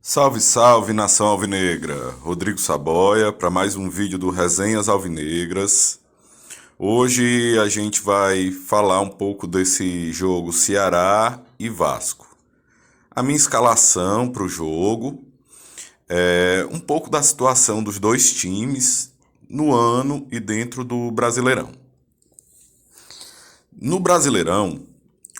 Salve, salve, nação alvinegra! Rodrigo Saboia para mais um vídeo do Resenhas Alvinegras. Hoje a gente vai falar um pouco desse jogo Ceará e Vasco. A minha escalação para o jogo, um pouco da situação dos dois times no ano e dentro do Brasileirão. No Brasileirão,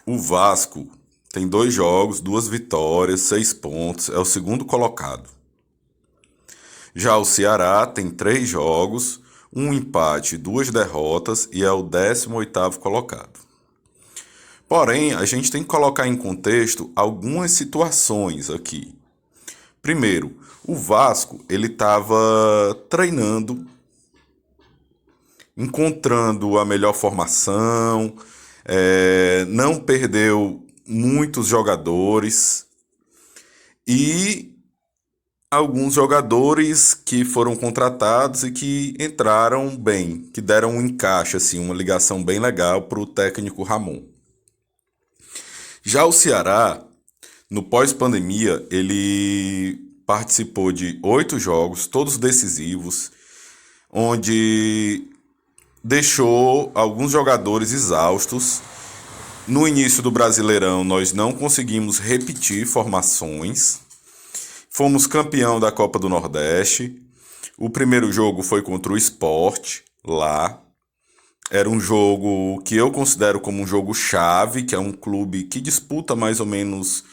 o Vasco tem 2 jogos, 2 vitórias, 6 pontos, é o segundo colocado. Já o Ceará tem 3 jogos, 1 empate, 2 derrotas e é o 18º colocado. Porém, a gente tem que colocar em contexto algumas situações aqui. Primeiro, o Vasco ele estava treinando, encontrando a melhor formação, não perdeu muitos jogadores e alguns jogadores que foram contratados e que entraram bem, que deram um encaixe, assim, uma ligação bem legal para o técnico Ramon. Já o Ceará, no pós-pandemia, ele participou de 8 jogos, todos decisivos, onde deixou alguns jogadores exaustos. No início do Brasileirão, nós não conseguimos repetir formações. Fomos campeão da Copa do Nordeste. O primeiro jogo foi contra o Sport, lá. Era um jogo que eu considero como um jogo chave, que é um clube que disputa mais ou menos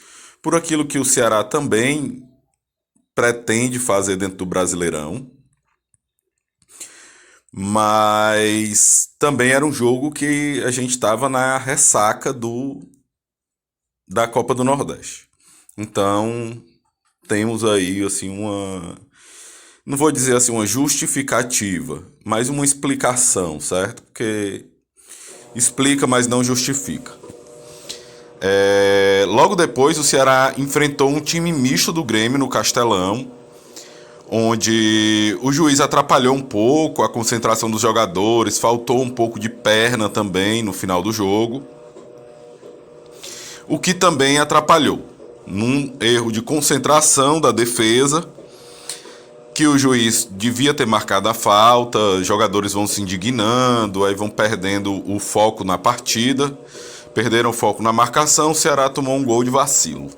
por aquilo que o Ceará também pretende fazer dentro do Brasileirão. Mas também era um jogo que a gente estava na ressaca da Copa do Nordeste. Então, temos aí assim não vou dizer assim uma justificativa, mas uma explicação, certo? Porque explica, mas não justifica. Logo depois, o Ceará enfrentou um time misto do Grêmio no Castelão, onde o juiz atrapalhou um pouco a concentração dos jogadores, faltou um pouco de perna também no final do jogo, o que também atrapalhou, num erro de concentração da defesa, que o juiz devia ter marcado a falta, jogadores vão se indignando, aí vão perdendo o foco na partida, perderam o foco na marcação, o Ceará tomou um gol de vacilo.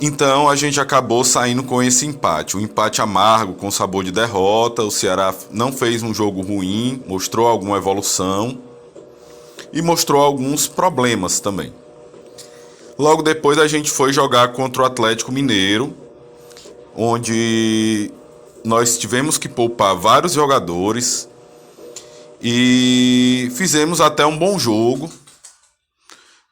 Então a gente acabou saindo com esse empate. Um empate amargo, com sabor de derrota. O Ceará não fez um jogo ruim, mostrou alguma evolução e mostrou alguns problemas também. Logo depois a gente foi jogar contra o Atlético Mineiro, onde nós tivemos que poupar vários jogadores e fizemos até um bom jogo.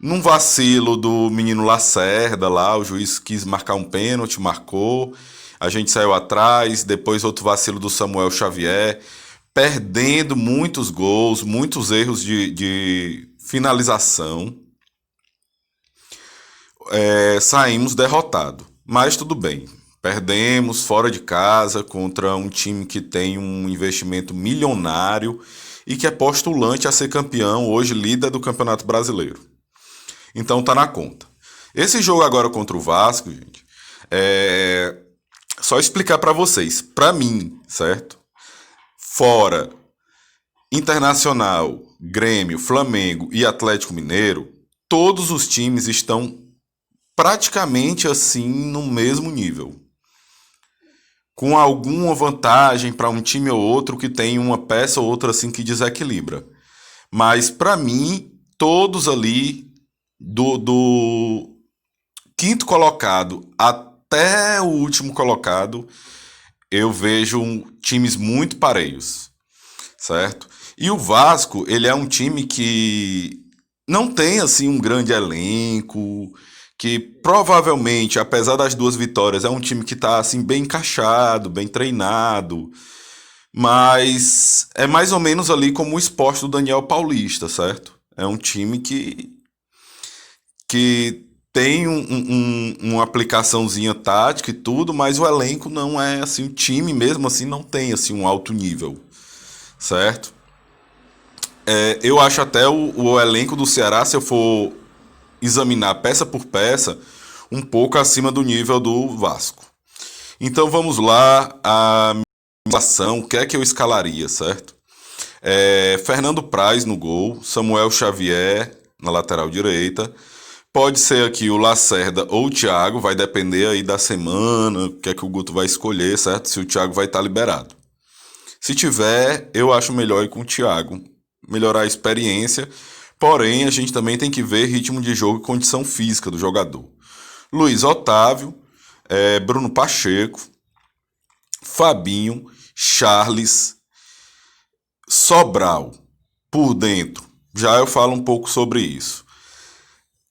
Num vacilo do menino Lacerda lá, o juiz quis marcar um pênalti, marcou. A gente saiu atrás, depois outro vacilo do Samuel Xavier, perdendo muitos gols, muitos erros de finalização. Saímos derrotados, mas tudo bem. Perdemos fora de casa contra um time que tem um investimento milionário e que é postulante a ser campeão, hoje líder do Campeonato Brasileiro. Então tá na conta. Esse jogo agora contra o Vasco, gente, só explicar pra vocês, pra mim, certo? Fora Internacional, Grêmio, Flamengo e Atlético Mineiro, todos os times estão praticamente assim no mesmo nível. Com alguma vantagem para um time ou outro que tem uma peça ou outra assim que desequilibra. Mas pra mim, todos ali do quinto colocado até o último colocado, eu vejo times muito parelhos, certo? E o Vasco, ele é um time que não tem assim um grande elenco, que provavelmente, apesar das 2 vitórias, é um time que está assim bem encaixado, bem treinado, mas é mais ou menos ali como o Sport do Daniel Paulista, certo? É um time que tem uma aplicaçãozinha tática e tudo, mas o elenco não é assim, o time mesmo assim não tem assim um alto nível, certo? Eu acho até o elenco do Ceará, se eu for examinar peça por peça, um pouco acima do nível do Vasco. Então vamos lá, a minha escalação, o que é que eu escalaria, certo? Fernando Praz no gol, Samuel Xavier na lateral direita. Pode ser aqui o Lacerda ou o Thiago, vai depender aí da semana, o que é que o Guto vai escolher, certo? Se o Thiago vai estar liberado. Se tiver, eu acho melhor ir com o Thiago, melhorar a experiência, porém a gente também tem que ver ritmo de jogo e condição física do jogador. Luiz Otávio, Bruno Pacheco, Fabinho, Charles, Sobral, por dentro. Já eu falo um pouco sobre isso.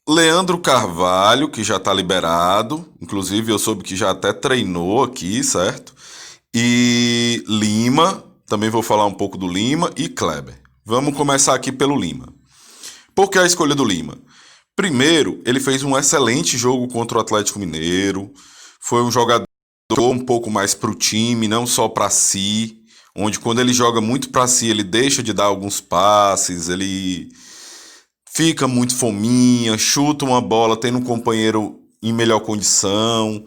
Leandro Carvalho, que já está liberado, inclusive eu soube que já até treinou aqui, certo? E Lima, também vou falar um pouco do Lima, e Kleber. Vamos começar aqui pelo Lima. Por que a escolha do Lima? Primeiro, ele fez um excelente jogo contra o Atlético Mineiro, foi um jogador que jogou um pouco mais para o time, não só para si, onde quando ele joga muito para si, ele deixa de dar alguns passes, ele fica muito fominha, chuta uma bola, tendo um companheiro em melhor condição,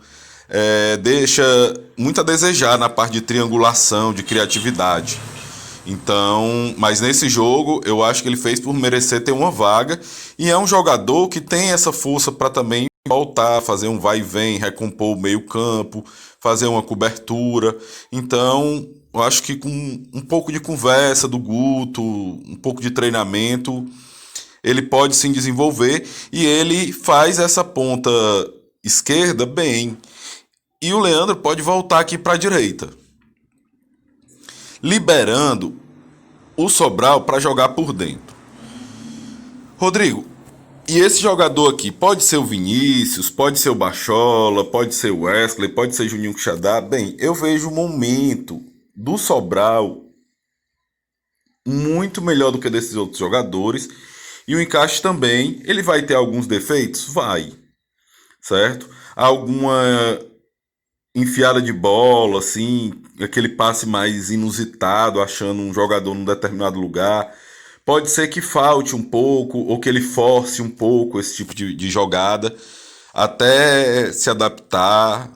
deixa muito a desejar na parte de triangulação, de criatividade. Então, mas nesse jogo eu acho que ele fez por merecer ter uma vaga e é um jogador que tem essa força para também voltar, fazer um vai e vem, recompor o meio campo, fazer uma cobertura. Então, eu acho que com um pouco de conversa do Guto, um pouco de treinamento, ele pode sim desenvolver e ele faz essa ponta esquerda bem. E o Leandro pode voltar aqui para a direita, liberando o Sobral para jogar por dentro. Rodrigo, e esse jogador aqui pode ser o Vinícius, pode ser o Bachola, pode ser o Wesley, pode ser Juninho Quixadá. Bem, eu vejo o momento do Sobral muito melhor do que desses outros jogadores. E o encaixe também, ele vai ter alguns defeitos? Vai, certo? Alguma enfiada de bola, assim, aquele passe mais inusitado, achando um jogador num determinado lugar. Pode ser que falte um pouco, ou que ele force um pouco esse tipo de jogada, até se adaptar.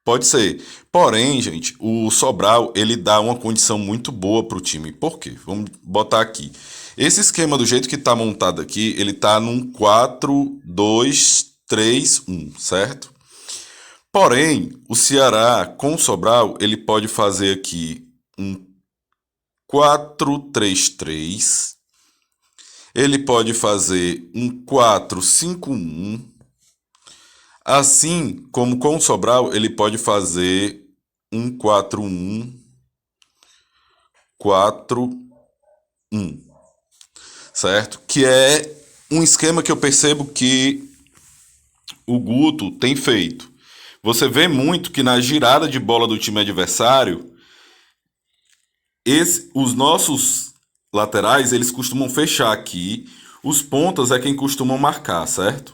Pode ser. Porém, gente, o Sobral, ele dá uma condição muito boa para o time. Por quê? Vamos botar aqui. Esse esquema, do jeito que está montado aqui, ele está num 4-2-3-1, certo? Porém, o Ceará, com o Sobral, ele pode fazer aqui um 4-3-3. Ele pode fazer um 4-5-1. Assim como com o Sobral, ele pode fazer um 4-1-4-1. Certo? Que é um esquema que eu percebo que o Guto tem feito. Você vê muito que na girada de bola do time adversário, os nossos laterais, eles costumam fechar aqui, os pontas é quem costumam marcar, certo?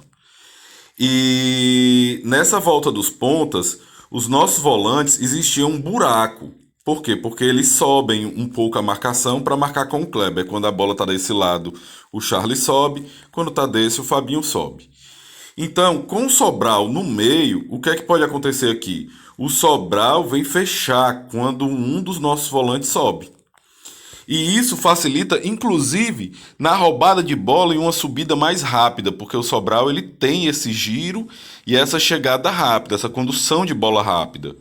E nessa volta dos pontas, os nossos volantes existia um buraco. Por quê? Porque eles sobem um pouco a marcação para marcar com o Kleber. Quando a bola está desse lado, o Charles sobe. Quando está desse, o Fabinho sobe. Então, com o Sobral no meio, o que é que pode acontecer aqui? O Sobral vem fechar quando um dos nossos volantes sobe. E isso facilita, inclusive, na roubada de bola e uma subida mais rápida, porque o Sobral ele tem esse giro e essa chegada rápida, essa condução de bola rápida.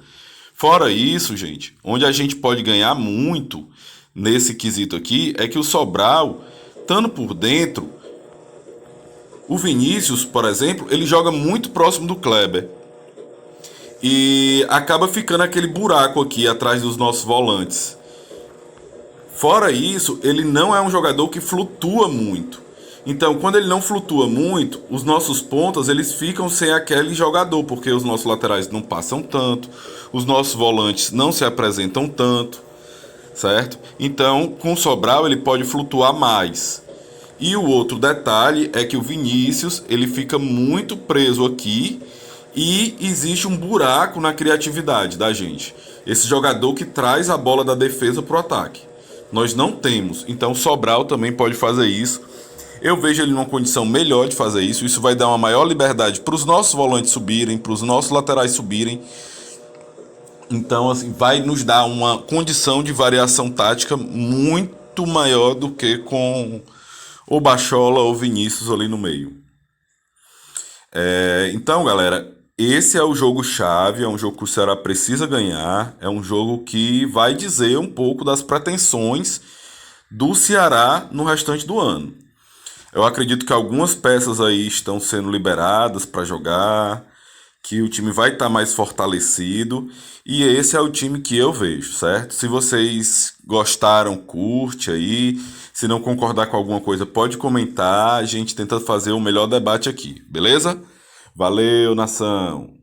Fora isso, gente, onde a gente pode ganhar muito nesse quesito aqui é que o Sobral, estando por dentro, o Vinícius, por exemplo, ele joga muito próximo do Kleber. E acaba ficando aquele buraco aqui atrás dos nossos volantes. Fora isso, ele não é um jogador que flutua muito. Então, quando ele não flutua muito, os nossos pontas eles ficam sem aquele jogador, porque os nossos laterais não passam tanto, os nossos volantes não se apresentam tanto, certo? Então, com o Sobral ele pode flutuar mais. E o outro detalhe é que o Vinícius ele fica muito preso aqui e existe um buraco na criatividade da gente. Esse jogador que traz a bola da defesa para o ataque. Nós não temos, então o Sobral também pode fazer isso. Eu vejo ele numa condição melhor de fazer isso. Isso vai dar uma maior liberdade para os nossos volantes subirem, para os nossos laterais subirem. Então, assim, vai nos dar uma condição de variação tática muito maior do que com o Bachola ou Vinícius ali no meio. Então, galera, esse é o jogo-chave, é um jogo que o Ceará precisa ganhar, é um jogo que vai dizer um pouco das pretensões do Ceará no restante do ano. Eu acredito que algumas peças aí estão sendo liberadas para jogar, que o time vai estar mais fortalecido, e esse é o time que eu vejo, certo? Se vocês gostaram, curte aí. Se não concordar com alguma coisa, pode comentar. A gente tenta fazer o melhor debate aqui, beleza? Valeu, nação!